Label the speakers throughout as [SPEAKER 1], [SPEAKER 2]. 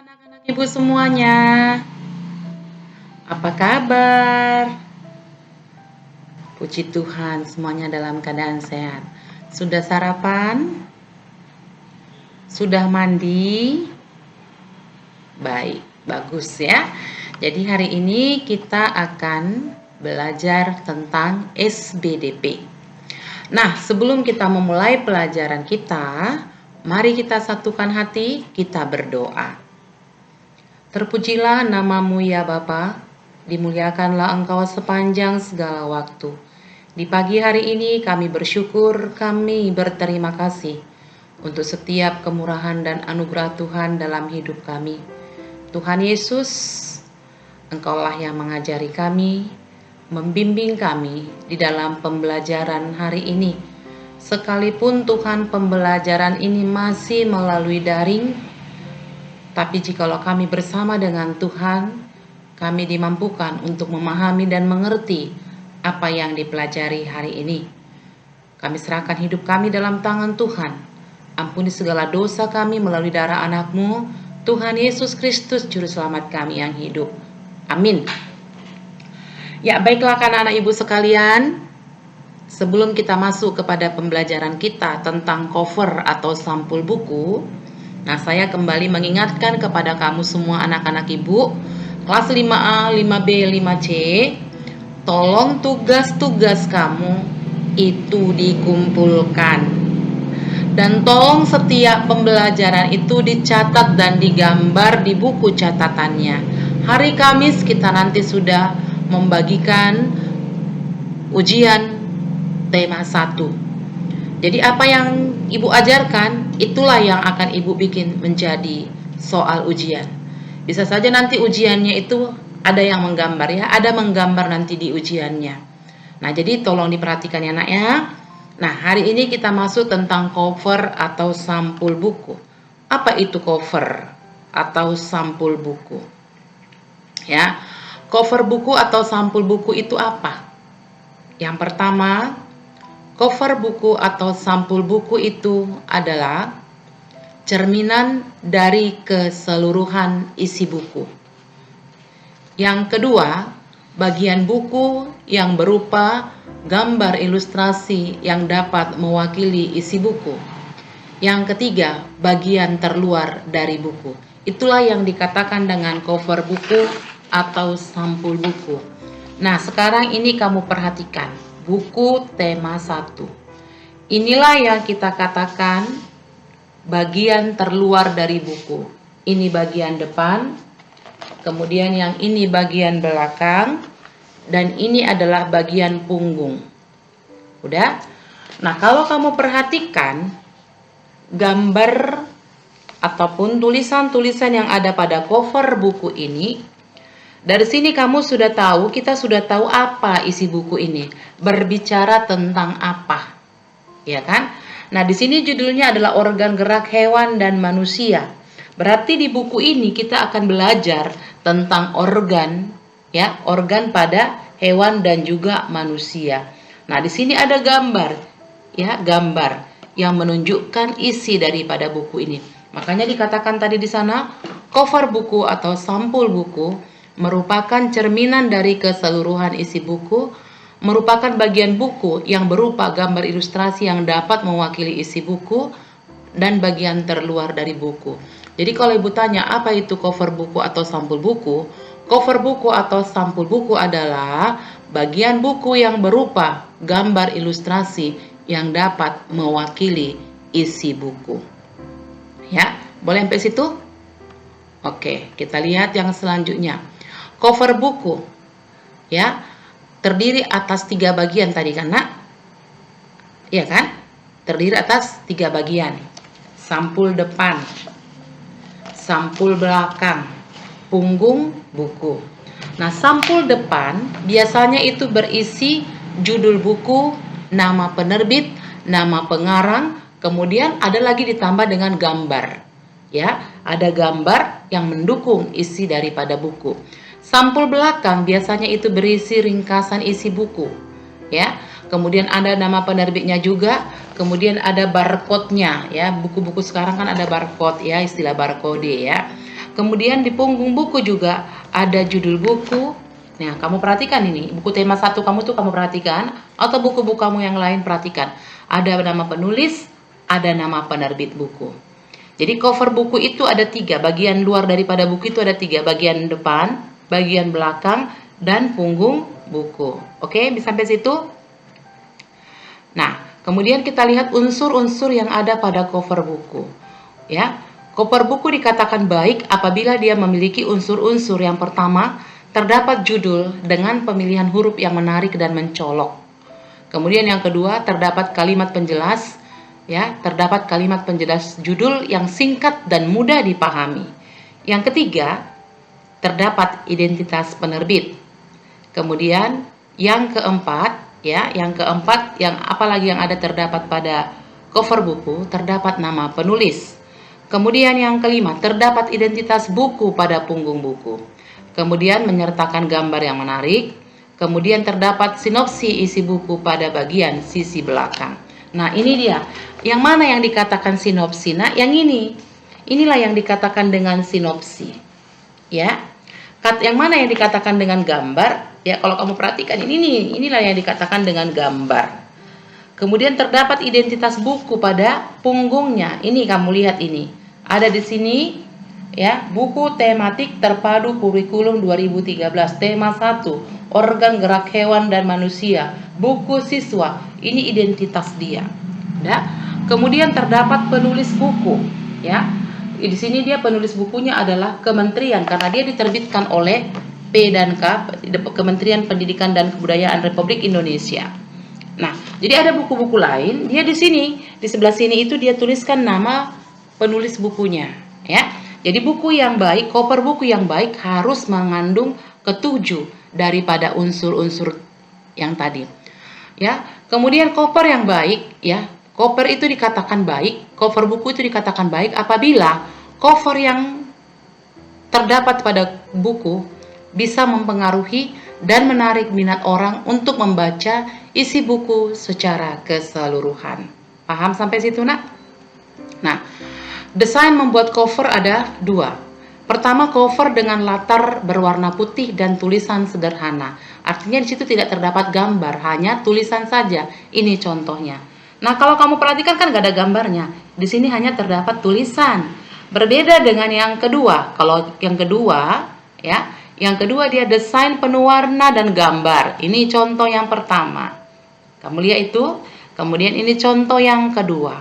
[SPEAKER 1] anak-anak ibu semuanya. Apa kabar? Puji Tuhan, semuanya dalam keadaan sehat. Sudah sarapan? Sudah mandi? Baik, bagus ya. Jadi hari ini kita akan belajar tentang SBDP. Nah, sebelum kita memulai pelajaran kita, mari kita satukan hati, kita berdoa. Terpujilah namamu ya Bapa, dimuliakanlah Engkau sepanjang segala waktu. Di pagi hari ini kami bersyukur, kami berterima kasih untuk setiap kemurahan dan anugerah Tuhan dalam hidup kami. Tuhan Yesus, Engkaulah yang mengajari kami, membimbing kami di dalam pembelajaran hari ini. Sekalipun Tuhan pembelajaran ini masih melalui daring, tapi jikalau kami bersama dengan Tuhan, kami dimampukan untuk memahami dan mengerti apa yang dipelajari hari ini. Kami serahkan hidup kami dalam tangan Tuhan. Ampuni segala dosa kami melalui darah anak-Mu, Tuhan Yesus Kristus, Juru Selamat kami yang hidup. Amin. Ya, baiklah anak-anak ibu sekalian, sebelum kita masuk kepada pembelajaran kita tentang cover atau sampul buku, nah, saya kembali mengingatkan kepada kamu semua anak-anak ibu kelas 5A, 5B, 5C, tolong tugas-tugas kamu itu dikumpulkan. Dan tolong setiap pembelajaran itu dicatat dan digambar di buku catatannya. Hari Kamis kita nanti sudah membagikan ujian tema 1. Jadi apa yang ibu ajarkan, itulah yang akan ibu bikin menjadi soal ujian. Bisa saja nanti ujiannya itu ada yang menggambar ya, ada menggambar nanti di ujiannya. Nah, jadi tolong diperhatikan ya nak ya. Nah, hari ini kita masuk tentang cover atau sampul buku. Apa itu cover atau sampul buku? Ya, cover buku atau sampul buku itu apa? Yang pertama, cover buku atau sampul buku itu adalah cerminan dari keseluruhan isi buku. Yang kedua, bagian buku yang berupa gambar ilustrasi yang dapat mewakili isi buku. Yang ketiga, bagian terluar dari buku. Itulah yang dikatakan dengan cover buku atau sampul buku. Nah, sekarang ini kamu perhatikan. Buku tema 1. Inilah yang kita katakan bagian terluar dari buku. Ini bagian depan, kemudian yang ini bagian belakang, dan ini adalah bagian punggung. Udah? Nah, kalau kamu perhatikan gambar ataupun tulisan-tulisan yang ada pada cover buku ini, dari sini kamu sudah tahu, kita sudah tahu apa isi buku ini. Berbicara tentang apa. Ya kan? Nah, di sini judulnya adalah organ gerak hewan dan manusia. Berarti di buku ini kita akan belajar tentang organ, ya, organ pada hewan dan juga manusia. Nah, di sini ada gambar, ya, gambar yang menunjukkan isi daripada buku ini. Makanya dikatakan tadi di sana, cover buku atau sampul buku merupakan cerminan dari keseluruhan isi buku, merupakan bagian buku yang berupa gambar ilustrasi yang dapat mewakili isi buku, dan bagian terluar dari buku. Jadi kalau ibu tanya apa itu cover buku atau sampul buku, cover buku atau sampul buku adalah bagian buku yang berupa gambar ilustrasi yang dapat mewakili isi buku. Ya, boleh sampai situ? Oke, kita lihat yang selanjutnya. Cover buku, ya, terdiri atas 3 bagian tadi kan nak? Iya kan? Terdiri atas 3 bagian. Sampul depan, sampul belakang, punggung buku. Nah, sampul depan biasanya itu berisi judul buku, nama penerbit, nama pengarang, kemudian ada lagi ditambah dengan gambar. Ya, ada gambar yang mendukung isi daripada buku. Sampul belakang biasanya itu berisi ringkasan isi buku, ya. Kemudian ada nama penerbitnya juga, kemudian ada barcode-nya, ya. Buku-buku sekarang kan ada barcode, ya, istilah barcode, ya. Kemudian di punggung buku juga ada judul buku. Nah, kamu perhatikan ini, buku tema 1 kamu tuh kamu perhatikan, atau buku-buku kamu yang lain perhatikan. Ada nama penulis, ada nama penerbit buku. Jadi cover buku itu ada 3, bagian luar daripada buku itu ada 3, bagian depan, bagian belakang, dan punggung buku. Oke, bisa sampai situ? Nah, kemudian kita lihat unsur-unsur yang ada pada cover buku. Ya, cover buku dikatakan baik apabila dia memiliki unsur-unsur. Yang pertama, terdapat judul dengan pemilihan huruf yang menarik dan mencolok. Kemudian yang kedua, terdapat kalimat penjelas, ya, terdapat kalimat penjelas judul yang singkat dan mudah dipahami. Yang ketiga, terdapat identitas penerbit. Kemudian yang keempat, yang apalagi yang ada terdapat pada cover buku, terdapat nama penulis. Kemudian yang kelima, terdapat identitas buku pada punggung buku. Kemudian menyertakan gambar yang menarik. Kemudian terdapat sinopsi isi buku pada bagian sisi belakang. Nah, ini dia. Yang mana yang dikatakan sinopsi? Nah, yang ini. Inilah yang dikatakan dengan sinopsi. Ya. Yang mana yang dikatakan dengan gambar? Ya, kalau kamu perhatikan inilah yang dikatakan dengan gambar. Kemudian terdapat identitas buku pada punggungnya. Ini kamu lihat ini. Ada di sini ya, buku tematik terpadu kurikulum 2013, tema 1, organ gerak hewan dan manusia, buku siswa. Ini identitas dia. Ya. Kemudian terdapat penulis buku, ya. Di sini dia penulis bukunya adalah kementerian karena dia diterbitkan oleh P&K, Kementerian Pendidikan dan Kebudayaan Republik Indonesia. Nah, jadi ada buku-buku lain, dia di sini, di sebelah sini itu dia tuliskan nama penulis bukunya, ya. Jadi buku yang baik, cover buku yang baik harus mengandung ketujuh daripada unsur-unsur yang tadi. Ya. Kemudian cover yang baik, ya. Cover itu dikatakan baik, cover buku itu dikatakan baik apabila cover yang terdapat pada buku bisa mempengaruhi dan menarik minat orang untuk membaca isi buku secara keseluruhan. Paham sampai situ, Nak? Nah, desain membuat cover ada 2. Pertama, cover dengan latar berwarna putih dan tulisan sederhana. Artinya di situ tidak terdapat gambar, hanya tulisan saja. Ini contohnya. Nah, kalau kamu perhatikan kan gak ada gambarnya. Di sini hanya terdapat tulisan. Berbeda dengan yang kedua. Kalau yang kedua, ya, yang kedua dia desain penuh warna dan gambar. Ini contoh yang pertama. Kamu lihat itu. Kemudian ini contoh yang kedua.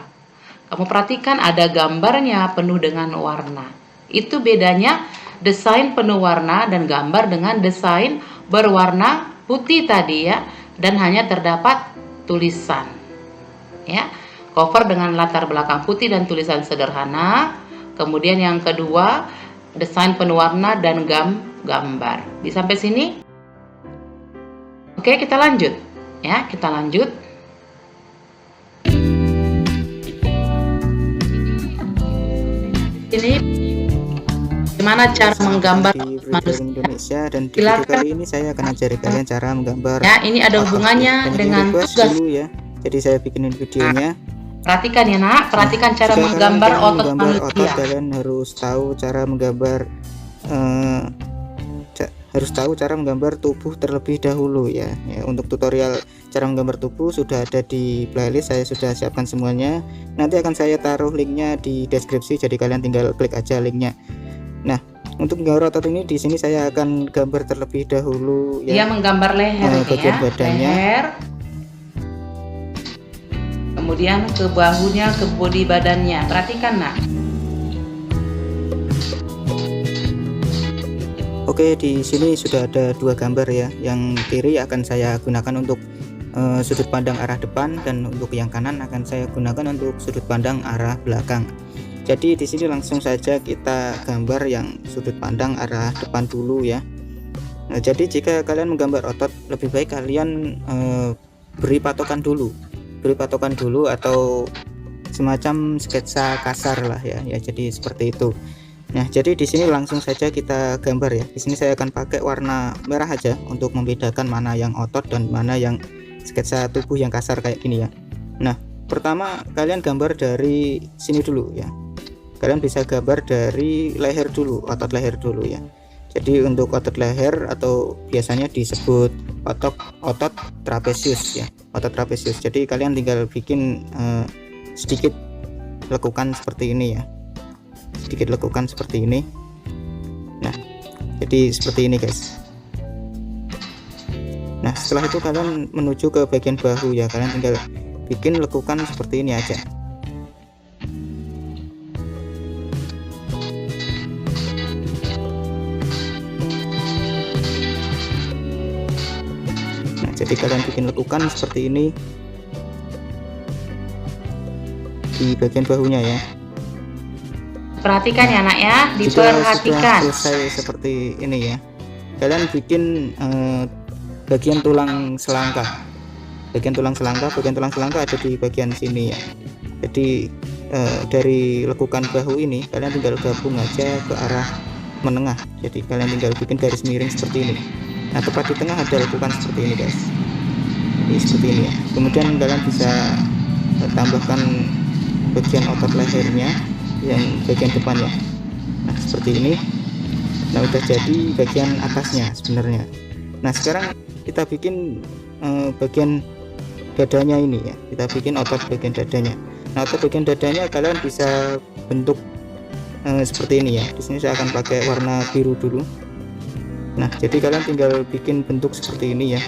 [SPEAKER 1] Kamu perhatikan ada gambarnya penuh dengan warna. Itu bedanya desain penuh warna dan gambar dengan desain berwarna putih tadi, ya, dan hanya terdapat tulisan. Ya, cover dengan latar belakang putih dan tulisan sederhana. Kemudian yang kedua, desain penuh warna dan gambar. Bisa sampai sini? Oke, kita lanjut. Ya, kita lanjut. Ini gimana cara menggambar manusia
[SPEAKER 2] Indonesia, dan di video kali ini saya akan ajari kalian cara menggambar.
[SPEAKER 1] Ya, ini ada hubungannya dengan tugas
[SPEAKER 2] dulu ya. Jadi saya bikinin videonya.
[SPEAKER 1] Perhatikan ya, Nak, perhatikan cara menggambar otot manusia.
[SPEAKER 2] Kalian harus tahu cara menggambar tubuh terlebih dahulu ya. Untuk tutorial cara menggambar tubuh sudah ada di playlist, saya sudah siapkan semuanya. Nanti akan saya taruh linknya di deskripsi, jadi kalian tinggal klik aja linknya. Nah, untuk menggambar otot ini di sini saya akan gambar terlebih dahulu ya.
[SPEAKER 1] Dia menggambar leher,
[SPEAKER 2] bagian badannya.
[SPEAKER 1] Leher. Kemudian ke bahunya, ke bodi badannya. Perhatikan, Nak.
[SPEAKER 2] Oke, di sini sudah ada 2 gambar ya. Yang kiri akan saya gunakan untuk sudut pandang arah depan, dan untuk yang kanan akan saya gunakan untuk sudut pandang arah belakang. Jadi di sini langsung saja kita gambar yang sudut pandang arah depan dulu ya. Nah, jadi jika kalian menggambar otot, lebih baik kalian beri patokan dulu atau semacam sketsa kasar lah ya. Jadi seperti itu. Nah, jadi di sini langsung saja kita gambar ya. Di sini saya akan pakai warna merah aja untuk membedakan mana yang otot dan mana yang sketsa tubuh yang kasar kayak gini ya. Nah, pertama kalian gambar dari sini dulu ya. kalian bisa gambar dari leher dulu, otot leher dulu ya. Jadi untuk otot leher atau biasanya disebut otot trapesius ya, otot trapesius. Jadi kalian tinggal bikin sedikit lekukan seperti ini ya, sedikit lekukan seperti ini. Nah, jadi seperti ini guys. Nah, setelah itu kalian menuju ke bagian bahu ya, kalian tinggal bikin lekukan seperti ini aja. Jadi kalian bikin lekukan seperti ini di bagian bahunya ya.
[SPEAKER 1] Perhatikan ya nak ya,
[SPEAKER 2] Jika
[SPEAKER 1] diperhatikan.
[SPEAKER 2] sudah selesai seperti ini ya, kalian bikin bagian tulang selangka. Bagian tulang selangka ada di bagian sini ya. Jadi dari lekukan bahu ini kalian tinggal gabung aja ke arah menengah. Jadi kalian tinggal bikin garis miring seperti ini. Nah, tepat di tengah ada lekukan seperti ini guys. Ini seperti ini ya. Kemudian kalian bisa tambahkan bagian otot lehernya yang bagian depan ya. Nah, seperti ini. Nah, udah jadi bagian atasnya sebenarnya. Nah, sekarang kita bikin bagian dadanya ini ya. Kita bikin otot bagian dadanya. Nah, otot bagian dadanya kalian bisa bentuk seperti ini ya. Di sini saya akan pakai warna biru dulu. Nah, jadi kalian tinggal bikin bentuk seperti ini ya.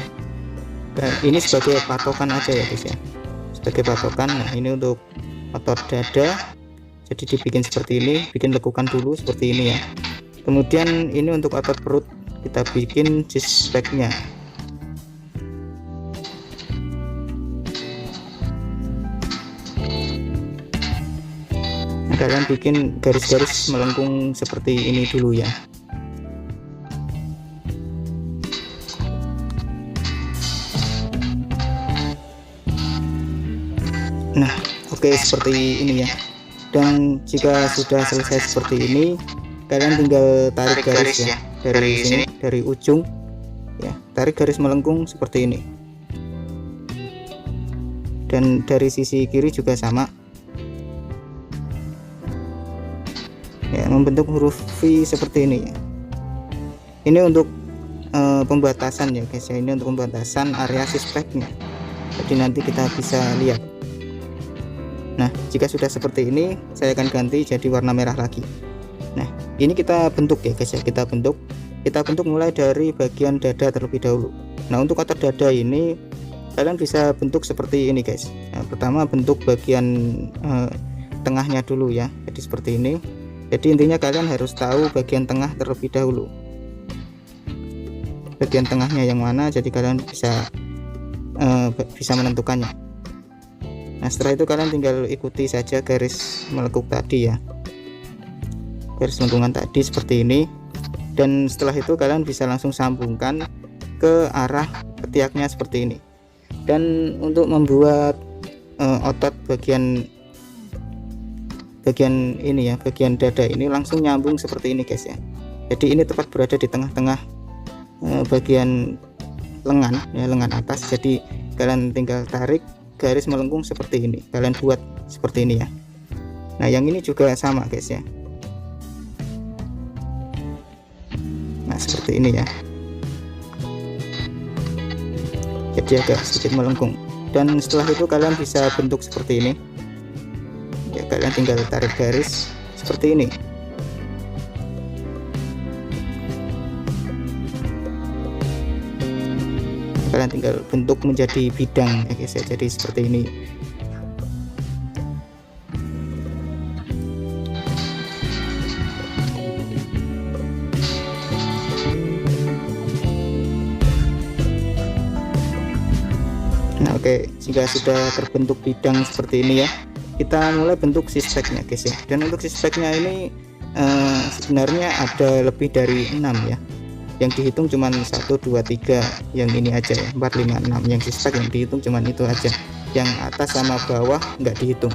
[SPEAKER 2] Nah, ini sebagai patokan aja ya guys ya, sebagai patokan. Nah, ini untuk otot dada, jadi dibikin seperti ini, bikin lekukan dulu seperti ini ya. Kemudian ini untuk otot perut, kita bikin six pack-nya. Nah, kalian bikin garis-garis melengkung seperti ini dulu ya. Nah, oke, seperti ini ya. Dan jika sudah selesai seperti ini, kalian tinggal tarik garis ya dari sini, dari ujung ya, tarik garis melengkung seperti ini. Dan dari sisi kiri juga sama ya, membentuk huruf V seperti ini ya. Ini untuk pembatasan ya guys ya, ini untuk pembatasan area six pack-nya. Jadi nanti kita bisa lihat. Nah, jika sudah seperti ini, saya akan ganti jadi warna merah lagi. Nah, ini kita bentuk ya guys ya, kita bentuk mulai dari bagian dada terlebih dahulu. Nah, untuk otot dada ini kalian bisa bentuk seperti ini guys. Nah, pertama bentuk bagian tengahnya dulu ya, jadi seperti ini. Jadi intinya kalian harus tahu bagian tengah terlebih dahulu, bagian tengahnya yang mana, jadi kalian bisa menentukannya. Nah, setelah itu kalian tinggal ikuti saja garis melengkung tadi ya, garis melengkungan tadi seperti ini. Dan setelah itu kalian bisa langsung sambungkan ke arah ketiaknya seperti ini. Dan untuk membuat otot bagian ini ya, bagian dada ini langsung nyambung seperti ini guys ya. Jadi ini tepat berada di tengah-tengah bagian lengan ya, lengan atas. Jadi kalian tinggal tarik garis melengkung seperti ini, kalian buat seperti ini ya. Nah, yang ini juga sama guys ya. Nah, seperti ini ya, jadi agak sedikit melengkung. Dan setelah itu kalian bisa bentuk seperti ini ya, kalian tinggal tarik garis seperti ini. Kalian tinggal bentuk menjadi bidang ya guys ya, jadi seperti ini. Nah, oke, jika sudah terbentuk bidang seperti ini ya, kita mulai bentuk six pack-nya guys ya. Dan untuk six pack-nya ini sebenarnya ada lebih dari 6 ya. Yang dihitung cuma 1, 2, 3, yang ini aja ya, 4, 5, 6. Yang six pack yang dihitung cuma itu aja, yang atas sama bawah nggak dihitung.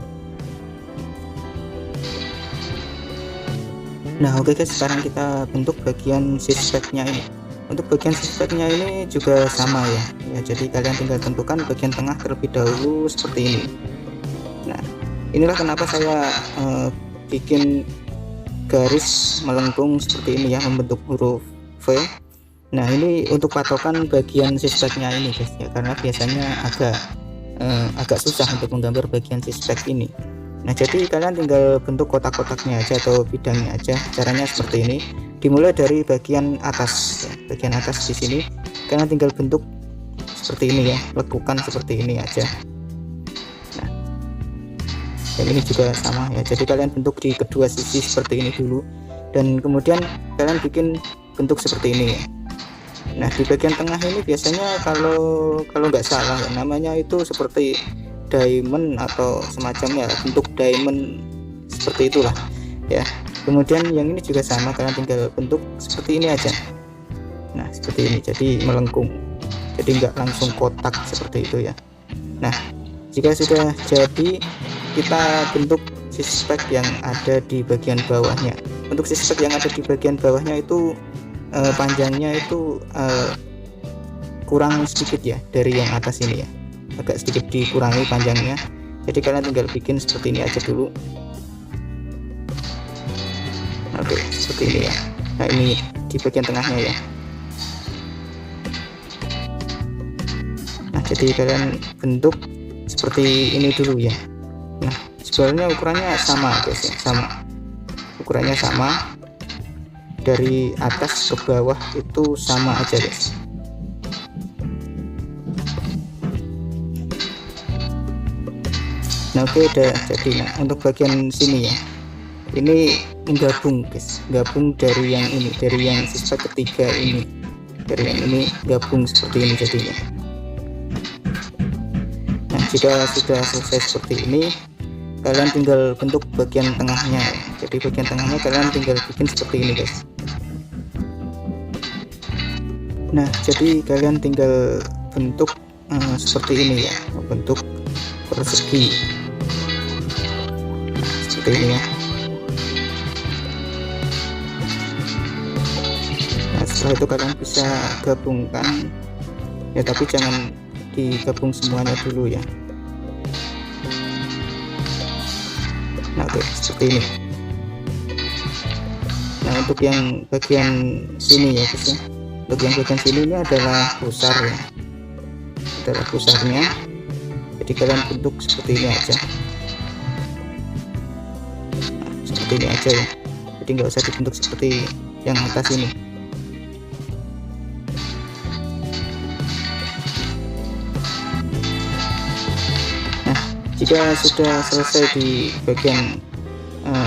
[SPEAKER 2] Nah, oke guys, sekarang kita bentuk bagian six pack-nya ini. Untuk bagian six pack-nya ini juga sama ya. Jadi kalian tinggal tentukan bagian tengah terlebih dahulu seperti ini. Nah, inilah kenapa saya bikin garis melengkung seperti ini ya, membentuk huruf V. Nah ini untuk patokan bagian sisspeknya ini guys ya, karena biasanya agak susah untuk menggambar bagian sispek ini. Nah jadi kalian tinggal bentuk kotak-kotaknya aja atau bidangnya aja. Caranya seperti ini, dimulai dari bagian atas ya. Bagian atas di sini kalian tinggal bentuk seperti ini ya, lekukan seperti ini aja. Nah dan ini juga sama ya, jadi kalian bentuk di kedua sisi seperti ini dulu, dan kemudian kalian bikin bentuk seperti ini ya. Nah di bagian tengah ini biasanya kalau nggak salah ya, namanya itu seperti diamond atau semacamnya, bentuk diamond seperti itulah ya. Kemudian yang ini juga sama, kalian tinggal bentuk seperti ini aja. Nah seperti ini, jadi melengkung, jadi nggak langsung kotak seperti itu ya. Nah jika sudah jadi, kita bentuk sispek yang ada di bagian bawahnya. Untuk sispek yang ada di bagian bawahnya itu panjangnya itu kurang sedikit ya dari yang atas ini ya, agak sedikit dikurangi panjangnya. Jadi kalian tinggal bikin seperti ini aja dulu. Oke seperti ini ya. Nah ini di bagian tengahnya ya. Nah jadi kalian bentuk seperti ini dulu ya. Nah sebenarnya ukurannya sama guys ya, sama ukurannya sama, dari atas ke bawah itu sama aja guys. Nah oke udah jadi. Nah untuk bagian sini ya, ini menggabung guys, gabung dari yang ini, dari yang sispek ketiga ini, dari yang ini gabung seperti ini jadinya. Nah jika sudah selesai seperti ini, kalian tinggal bentuk bagian tengahnya. Jadi bagian tengahnya kalian tinggal bikin seperti ini guys. Nah jadi kalian tinggal bentuk seperti ini ya, bentuk persegi seperti ini ya. Nah setelah itu kalian bisa gabungkan ya, tapi jangan digabung semuanya dulu ya. Nah oke seperti ini. Nah untuk yang bagian sini ya guys ya, untuk yang bagian sini ini adalah pusar ya, adalah pusarnya. Jadi kalian bentuk seperti ini aja. Nah, seperti ini aja ya, jadi nggak usah dibentuk seperti yang atas ini. Nah jika sudah selesai di bagian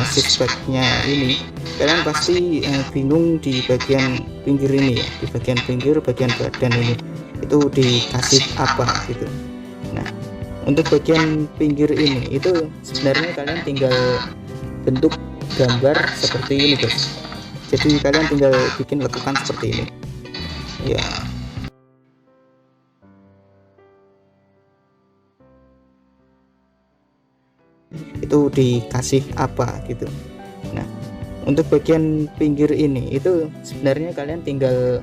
[SPEAKER 2] sispeknya ini, kalian pasti bingung di bagian pinggir ini ya, di bagian pinggir bagian badan ini itu dikasih apa gitu. Nah untuk bagian pinggir ini itu sebenarnya kalian tinggal bentuk gambar seperti ini guys. Jadi kalian tinggal bikin lekukan seperti ini ya. Itu dikasih apa gitu. Nah untuk bagian pinggir ini itu sebenarnya kalian tinggal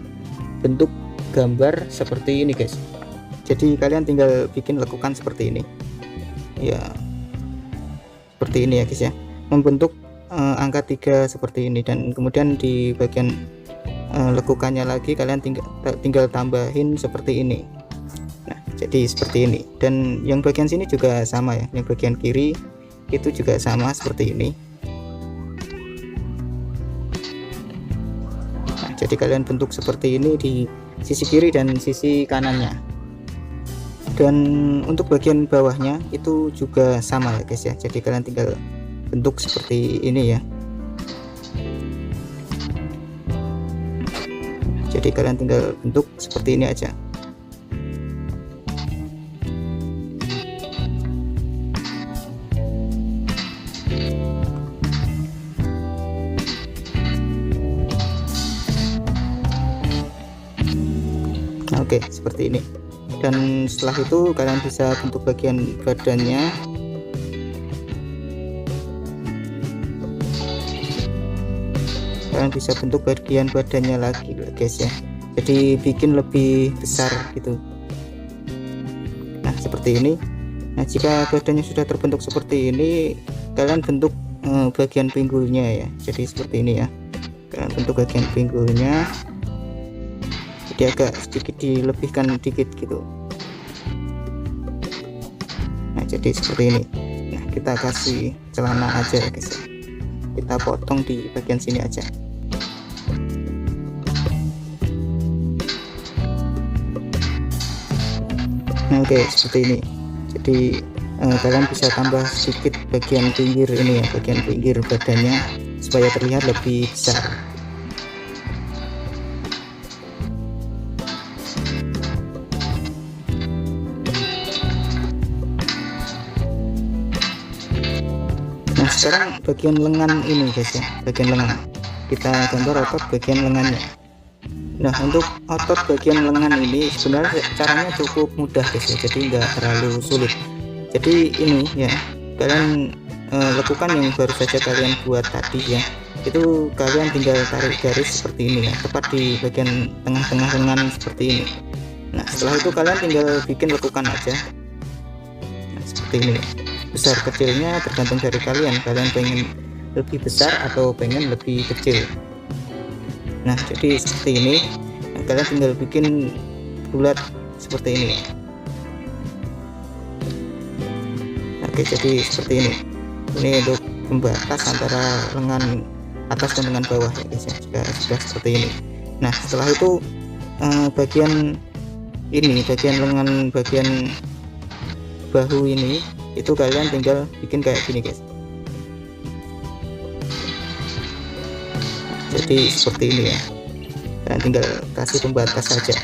[SPEAKER 2] bentuk gambar seperti ini guys. Jadi kalian tinggal bikin lekukan seperti ini ya, seperti ini ya guys ya, membentuk angka 3 seperti ini, dan kemudian di bagian lekukannya lagi kalian tinggal tambahin seperti ini. Nah jadi seperti ini, dan yang bagian sini juga sama ya, yang bagian kiri itu juga sama seperti ini. Nah jadi kalian bentuk seperti ini di sisi kiri dan sisi kanannya. Dan untuk bagian bawahnya itu juga sama ya guys ya, jadi kalian tinggal bentuk seperti ini ya. Jadi kalian tinggal bentuk seperti ini aja. Oke seperti ini. Dan setelah itu kalian bisa bentuk bagian badannya. Kalian bisa bentuk bagian badannya lagi guys ya, jadi bikin lebih besar gitu. Nah seperti ini. Nah jika badannya sudah terbentuk seperti ini, kalian bentuk bagian pinggulnya ya. Jadi seperti ini ya, kalian bentuk bagian pinggulnya, jadi agak sedikit dilebihkan dikit gitu. Nah jadi seperti ini. Nah kita kasih celana aja ya guys, kita potong di bagian sini aja. Nah oke, seperti ini. Jadi kalian bisa tambah sedikit bagian pinggir ini ya, bagian pinggir badannya supaya terlihat lebih besar. Nah sekarang bagian lengan ini guys ya, bagian lengan kita gambar otot bagian lengannya. Nah untuk otot bagian lengan ini sebenarnya caranya cukup mudah guys ya, jadi nggak terlalu sulit. Jadi ini ya, kalian lakukan yang baru saja kalian buat tadi ya, itu kalian tinggal tarik garis seperti ini ya, tepat di bagian tengah-tengah lengan seperti ini. Nah setelah itu kalian tinggal bikin lekukan aja. Nah, seperti ini, besar kecilnya tergantung dari kalian pengen lebih besar atau pengen lebih kecil. Nah jadi seperti ini. Nah, kalian tinggal bikin bulat seperti ini. Oke jadi seperti ini untuk pembatas antara lengan atas dan lengan bawah ya guys ya, sudah seperti ini. Nah setelah itu bagian ini, bagian lengan bagian bahu ini, itu kalian tinggal bikin kayak gini guys. Jadi seperti ini ya, kalian tinggal kasih pembatas saja,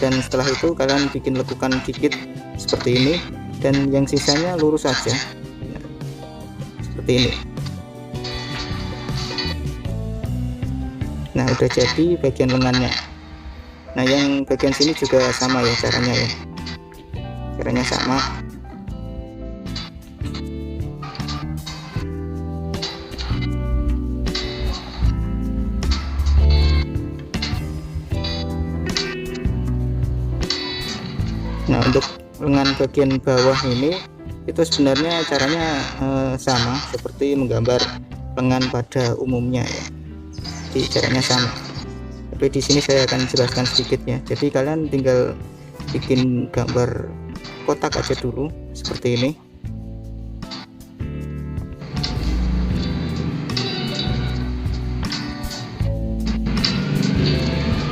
[SPEAKER 2] dan setelah itu kalian bikin lekukan dikit seperti ini, dan yang sisanya lurus saja. Nah, seperti ini. Nah udah jadi bagian lengannya. Nah yang bagian sini juga sama ya caranya ya, caranya sama. Nah untuk lengan bagian bawah ini itu sebenarnya caranya sama seperti menggambar lengan pada umumnya ya. Jadi caranya sama. Tapi di sini saya akan jelaskan sedikit ya. Jadi kalian tinggal bikin gambar kotak aja dulu seperti ini.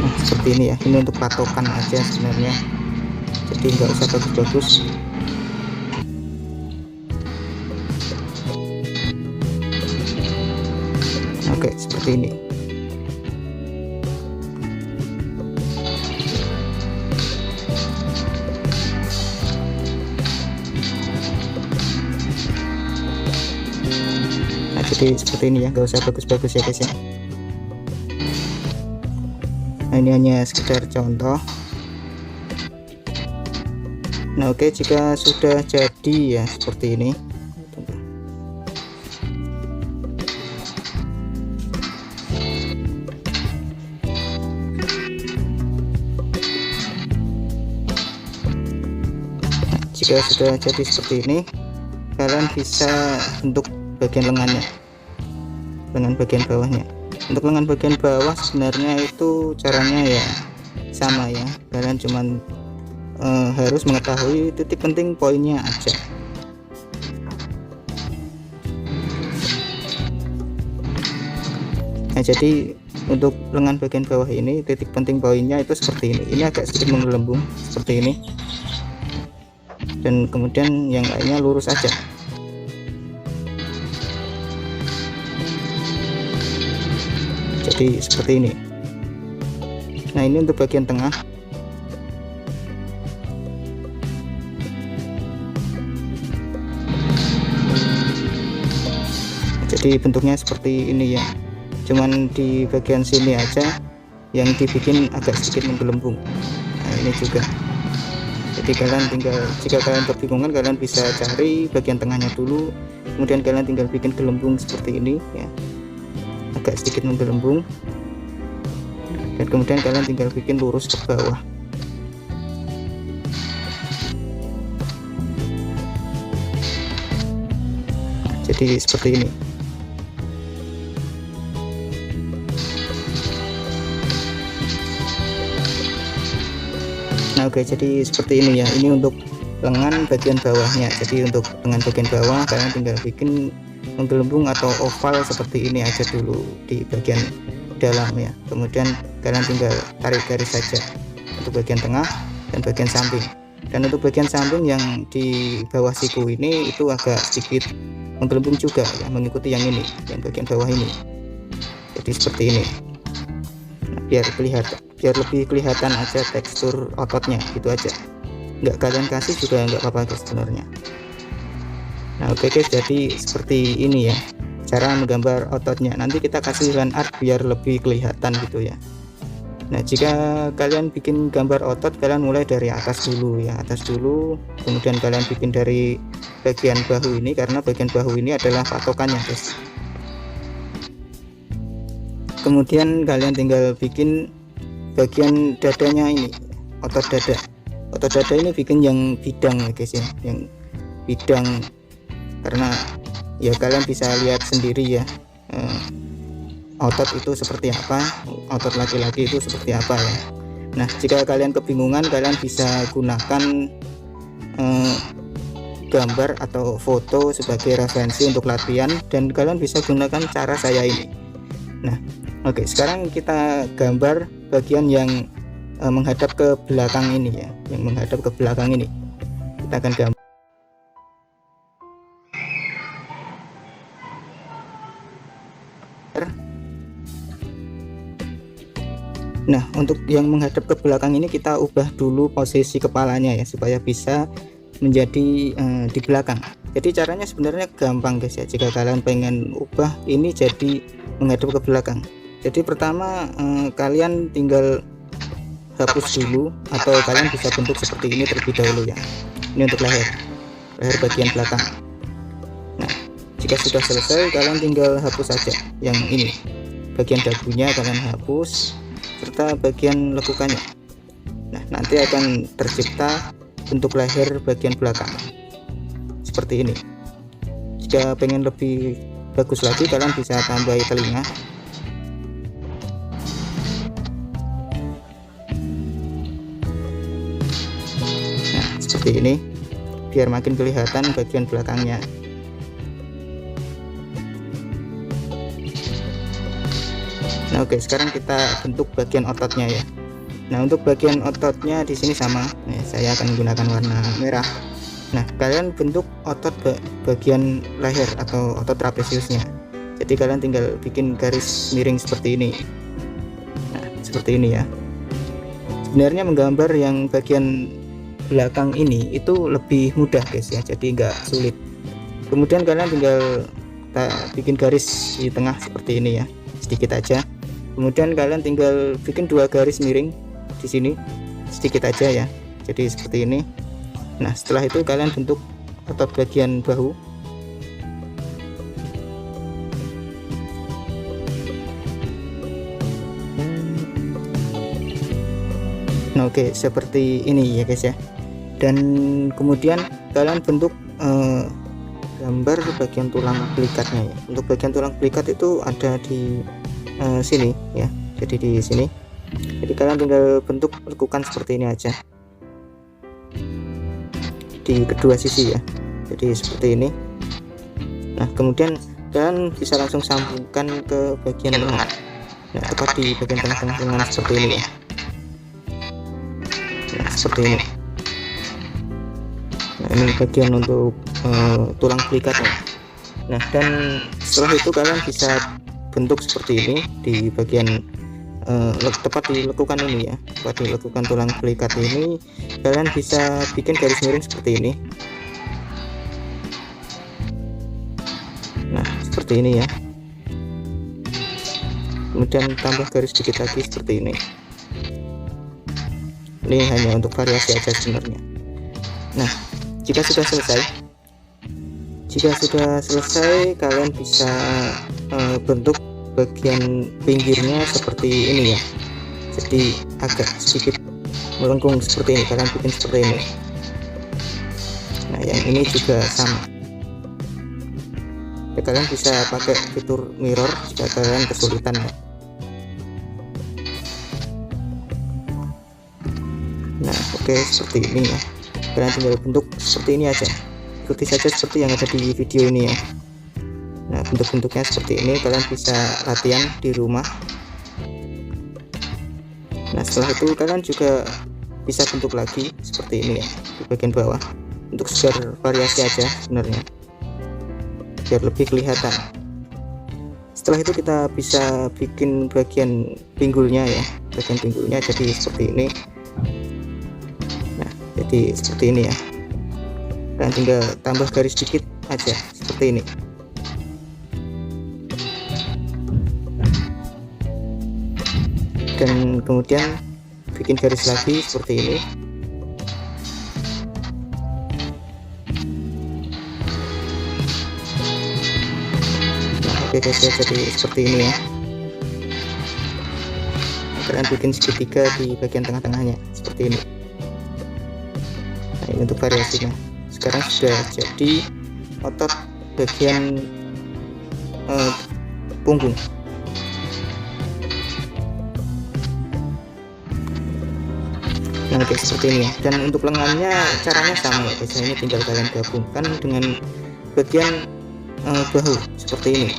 [SPEAKER 2] Nah, seperti ini ya. Ini untuk patokan aja sebenarnya. Jadi nggak usah bagus-bagus. Oke seperti ini. Nah jadi seperti ini ya, nggak usah bagus-bagus ya guys ya. Nah ini hanya sekedar contoh. Nah oke, jika sudah jadi ya seperti ini. Nah, jika sudah jadi seperti ini, kalian bisa bentuk bagian lengannya, lengan bagian bawahnya. Untuk lengan bagian bawah sebenarnya itu caranya ya sama ya, kalian cuman harus mengetahui titik penting poinnya aja. Nah jadi untuk lengan bagian bawah ini titik penting poinnya itu seperti ini. Ini agak sedikit menggelembung seperti ini, dan kemudian yang lainnya lurus aja. Jadi seperti ini. Nah ini untuk bagian tengah. Jadi bentuknya seperti ini ya, cuman di bagian sini aja yang dibikin agak sedikit menggelembung. Nah ini juga, jadi kalian tinggal, jika kalian kebingungan kalian bisa cari bagian tengahnya dulu, kemudian kalian tinggal bikin gelembung seperti ini ya, agak sedikit menggelembung, dan kemudian kalian tinggal bikin lurus ke bawah. Jadi seperti ini. Oke, jadi seperti ini ya, ini untuk lengan bagian bawahnya. Jadi untuk lengan bagian bawah kalian tinggal bikin menggelembung atau oval seperti ini aja dulu di bagian dalam ya, kemudian kalian tinggal tarik garis saja untuk bagian tengah dan bagian samping. Dan untuk bagian samping yang di bawah siku ini itu agak sedikit menggelembung juga ya, mengikuti yang ini, yang bagian bawah ini. Jadi seperti ini. Nah, biar lebih kelihatan aja tekstur ototnya, gitu aja. Nggak kalian kasih juga nggak apa-apa guys sebenarnya. Nah oke guys, jadi seperti ini ya cara menggambar ototnya. Nanti kita kasih line art biar lebih kelihatan gitu ya. Nah jika kalian bikin gambar otot, kalian mulai dari atas dulu ya, atas dulu, kemudian kalian bikin dari bagian bahu ini, karena bagian bahu ini adalah patokannya guys. Kemudian kalian tinggal bikin bagian dadanya ini, otot dada. Otot dada ini bikin yang bidang ya guys ya, yang bidang, karena ya kalian bisa lihat sendiri ya otot itu seperti apa, otot laki-laki itu seperti apa ya. Nah jika kalian kebingungan, kalian bisa gunakan gambar atau foto sebagai referensi untuk latihan, dan kalian bisa gunakan cara saya ini. Nah oke, sekarang kita gambar bagian yang menghadap ke belakang ini ya, yang menghadap ke belakang ini kita akan gambar. Nah untuk yang menghadap ke belakang ini kita ubah dulu posisi kepalanya ya, supaya bisa menjadi di belakang. Jadi caranya sebenarnya gampang guys ya, jika kalian pengen ubah ini jadi menghadap ke belakang. Jadi pertama kalian tinggal hapus dulu, atau kalian bisa bentuk seperti ini terlebih dahulu ya. Ini untuk leher bagian belakang. Nah jika sudah selesai, kalian tinggal hapus saja yang ini, bagian dagunya kalian hapus serta bagian lekukannya. Nah nanti akan tercipta bentuk leher bagian belakang seperti ini. Jika pengen lebih bagus lagi, kalian bisa tambahi telinga. Seperti ini biar makin kelihatan bagian belakangnya. Nah oke, sekarang kita bentuk bagian ototnya ya. Nah untuk bagian ototnya di sini sama. Nah, saya akan menggunakan warna merah. Nah kalian bentuk otot bagian leher atau otot trapesiusnya. Jadi kalian tinggal bikin garis miring seperti ini. Nah seperti ini ya. Sebenarnya menggambar yang bagian belakang ini itu lebih mudah guys ya, jadi nggak sulit. Kemudian kalian tinggal bikin garis di tengah seperti ini ya, sedikit aja. Kemudian kalian tinggal bikin dua garis miring di sini sedikit aja ya, jadi seperti ini. Nah setelah itu kalian bentuk otot bagian bahu. Nah oke, seperti ini ya guys ya. Dan kemudian kalian bentuk gambar bagian tulang pelikatnya ya. Untuk bagian tulang pelikat itu ada di sini ya, jadi di sini. Jadi kalian tinggal bentuk lekukan seperti ini aja di kedua sisi ya, jadi seperti ini. Nah kemudian kalian bisa langsung sambungkan ke bagian lengan. Nah tepat di bagian tengah-tengah lengan seperti ini ya. Nah seperti ini. Nah ini bagian untuk tulang pelikatnya. Nah dan setelah itu kalian bisa bentuk seperti ini di bagian tepat di lekukan ini ya, tepat di lekukan tulang pelikat ini. Kalian bisa bikin garis miring seperti ini. Nah seperti ini ya, kemudian tambah garis sedikit lagi seperti ini. Ini hanya untuk variasi aja sebenarnya. Nah jika sudah selesai kalian bisa bentuk bagian pinggirnya seperti ini ya, jadi agak sedikit melengkung seperti ini. Kalian bikin seperti ini. Nah yang ini juga sama ya, kalian bisa pakai fitur mirror jika kalian kesulitan ya. Nah oke, Oke, seperti ini ya. Kalian tinggal bentuk seperti ini aja, ikuti saja seperti yang ada di video ini ya. Nah, bentuk-bentuknya seperti ini, kalian bisa latihan di rumah. Nah, setelah itu kalian juga bisa bentuk lagi seperti ini ya, di bagian bawah, untuk sekedar variasi aja sebenarnya, biar lebih kelihatan. Setelah itu kita bisa bikin bagian pinggulnya ya, bagian pinggulnya jadi seperti ini. Nah, jadi seperti ini ya, dan tinggal tambah garis dikit aja seperti ini. Dan kemudian bikin garis lagi seperti ini. Nah, oke guys ya, jadi seperti ini ya. Kalian bikin segitiga di bagian tengah-tengahnya seperti ini. Nah, ini untuk variasinya. Sekarang sudah jadi otot bagian punggung. Nah, kayak seperti ini ya. Dan untuk lengannya caranya sama ya guys, ini tinggal kalian gabungkan dengan bagian bahu seperti ini.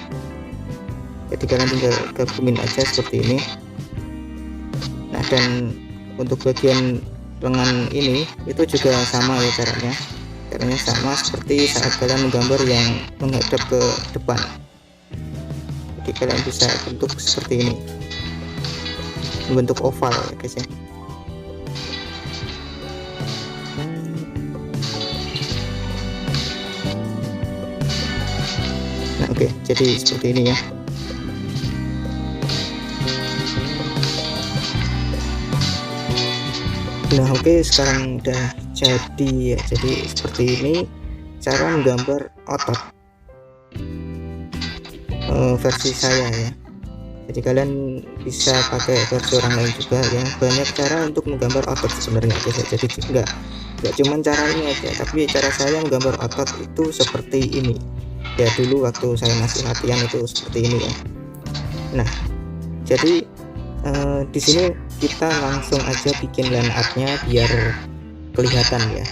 [SPEAKER 2] Jadi kalian tinggal gabungin aja seperti ini. Nah, dan untuk bagian lengan ini itu juga sama ya caranya sama seperti saat kalian menggambar yang menghadap ke depan. Jadi kalian bisa bentuk seperti ini, membentuk oval ya guys ya. Nah, oke, jadi seperti ini ya. Nah, oke, sekarang udah jadi ya. Jadi seperti ini cara menggambar otot versi saya ya. Jadi kalian bisa pakai versi orang lain juga ya. Banyak cara untuk menggambar otot sebenarnya guys. Jadi enggak cuma cara ini aja, tapi cara saya menggambar otot itu seperti ini ya. Dulu waktu saya masih latihan itu seperti ini ya. Nah, jadi di sini kita langsung aja bikin line artnya biar kelihatan ya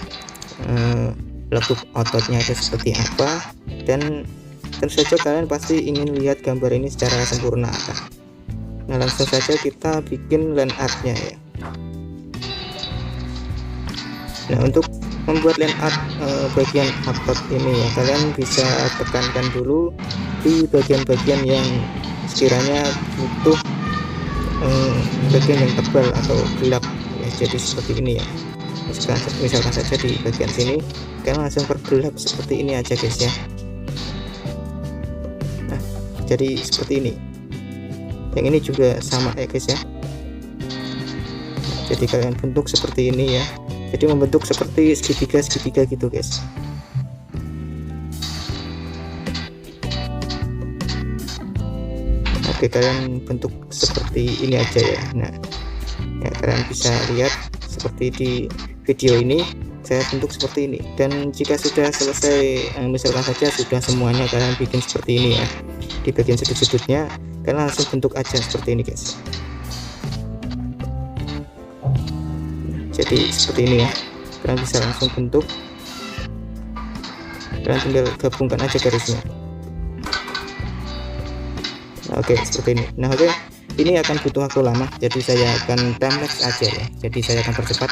[SPEAKER 2] lekuk ototnya itu seperti apa. Dan tentu saja kalian pasti ingin lihat gambar ini secara sempurna kan. Nah, langsung saja kita bikin line artnya ya. Nah, untuk membuat line art bagian otot ini ya, kalian bisa tekankan dulu di bagian-bagian yang sekiranya butuh bagian yang tebal atau gelap ya. Jadi seperti ini ya, misalkan saja di bagian sini kalian langsung pergelap seperti ini aja guys ya. Nah, jadi seperti ini. Yang ini juga sama ya guys ya. Jadi kalian bentuk seperti ini ya. Jadi membentuk seperti segitiga gitu guys. Oke, kalian bentuk seperti ini aja ya. Nah ya, kalian bisa lihat seperti di video ini saya bentuk seperti ini. Dan jika sudah selesai, misalkan saja sudah semuanya kalian bikin seperti ini ya, di bagian sudut-sudutnya kalian langsung bentuk aja seperti ini guys. Jadi seperti ini ya, kalian bisa langsung bentuk, kalian tinggal gabungkan aja garisnya. Nah, oke, seperti ini. Nah, oke, ini akan butuh waktu lama, jadi saya akan timelapse aja ya. Jadi saya akan percepat.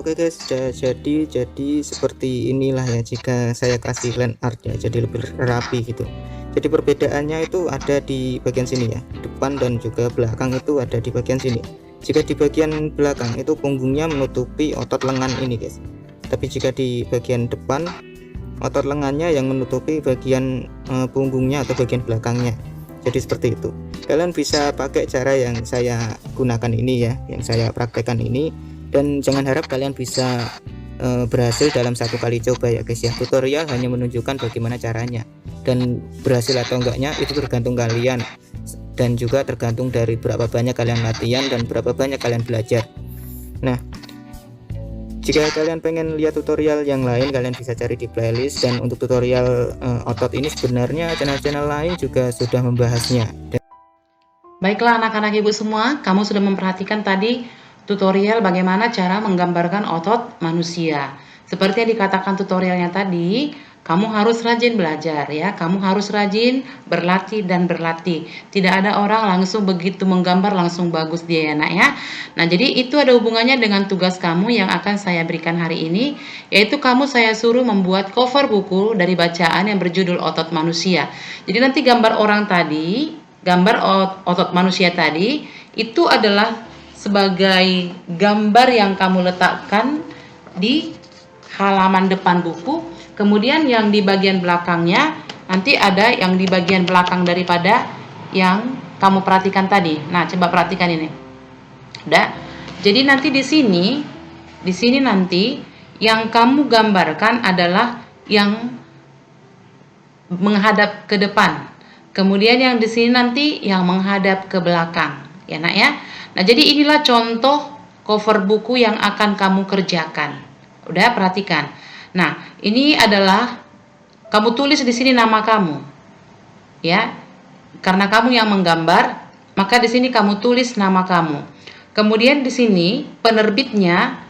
[SPEAKER 2] Oke guys, sudah jadi seperti inilah ya jika saya kasih land art ya, jadi lebih rapi gitu. Jadi perbedaannya itu ada di bagian sini ya, depan dan juga belakang itu ada di bagian sini. Jika di bagian belakang itu punggungnya menutupi otot lengan ini guys, tapi jika di bagian depan otot lengannya yang menutupi bagian punggungnya atau bagian belakangnya. Jadi seperti itu. Kalian bisa pakai cara yang saya gunakan ini ya, yang saya praktekkan ini, dan jangan harap kalian bisa berhasil dalam satu kali coba ya guys ya. Tutorial hanya menunjukkan bagaimana caranya, dan berhasil atau enggaknya itu tergantung kalian, dan juga tergantung dari berapa banyak kalian latihan dan berapa banyak kalian belajar. Nah, jika kalian pengen lihat tutorial yang lain, kalian bisa cari di playlist. Dan untuk tutorial otot ini sebenarnya channel-channel lain juga sudah membahasnya.
[SPEAKER 1] Baiklah anak-anak ibu semua, kamu sudah memperhatikan tadi tutorial bagaimana cara menggambarkan otot manusia. Seperti yang dikatakan tutorialnya tadi, kamu harus rajin belajar ya, kamu harus rajin berlatih dan berlatih. Tidak ada orang langsung begitu menggambar langsung bagus dia ya nak ya. Nah jadi itu ada hubungannya dengan tugas kamu yang akan saya berikan hari ini, yaitu saya suruh membuat cover buku dari bacaan yang berjudul Otot Manusia. Jadi nanti gambar orang tadi, gambar otot manusia tadi, itu adalah sebagai gambar yang kamu letakkan di halaman depan buku. Kemudian yang di bagian belakangnya nanti ada yang di bagian belakang daripada yang kamu perhatikan tadi. Nah, coba perhatikan ini. Udah. Jadi nanti di sini nanti yang kamu gambarkan adalah yang menghadap ke depan. Kemudian yang di sini nanti yang menghadap ke belakang. Ya, Nak ya. Nah, jadi inilah contoh cover buku yang akan kamu kerjakan. Udah, perhatikan. Nah, ini adalah kamu tulis di sini nama kamu. Ya. Karena kamu yang menggambar, maka di sini kamu tulis nama kamu. Kemudian di sini penerbitnya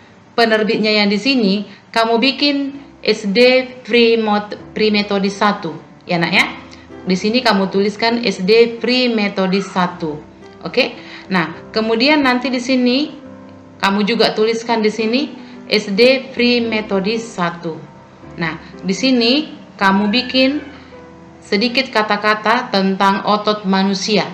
[SPEAKER 1] yang di sini kamu bikin SD Pre-Metodis 1. Ya, Nak ya. Di sini kamu tuliskan SD Pre-Metodis 1. Oke? Nah, kemudian nanti di sini kamu juga tuliskan di sini SD Pre-Metodis 1. Nah, di sini kamu bikin sedikit kata-kata tentang otot manusia.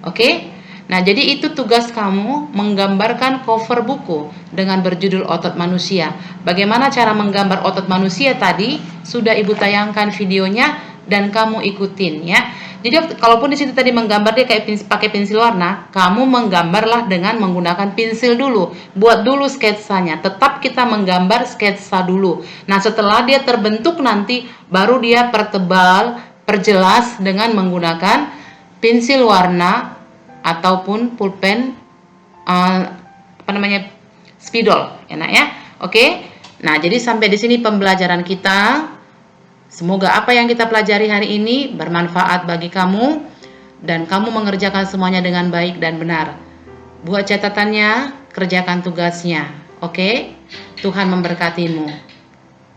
[SPEAKER 1] Oke? Nah, jadi itu tugas kamu menggambarkan cover buku dengan berjudul Otot Manusia. Bagaimana cara menggambar otot manusia tadi sudah Ibu tayangkan videonya dan kamu ikutin ya. Jadi kalaupun di situ tadi menggambar dia kayak pakai pensil warna, kamu menggambarlah dengan menggunakan pensil dulu. Buat dulu sketsanya. Tetap kita menggambar sketsa dulu. Nah, setelah dia terbentuk nanti baru dia perjelas dengan menggunakan pensil warna ataupun pulpen spidol, ya Nak ya. Oke. Nah, jadi sampai di sini pembelajaran kita. Semoga apa yang kita pelajari hari ini bermanfaat bagi kamu dan kamu mengerjakan semuanya dengan baik dan benar. Buat catatannya, kerjakan tugasnya. Oke? Tuhan memberkatimu.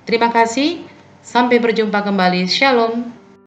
[SPEAKER 1] Terima kasih. Sampai berjumpa kembali. Shalom.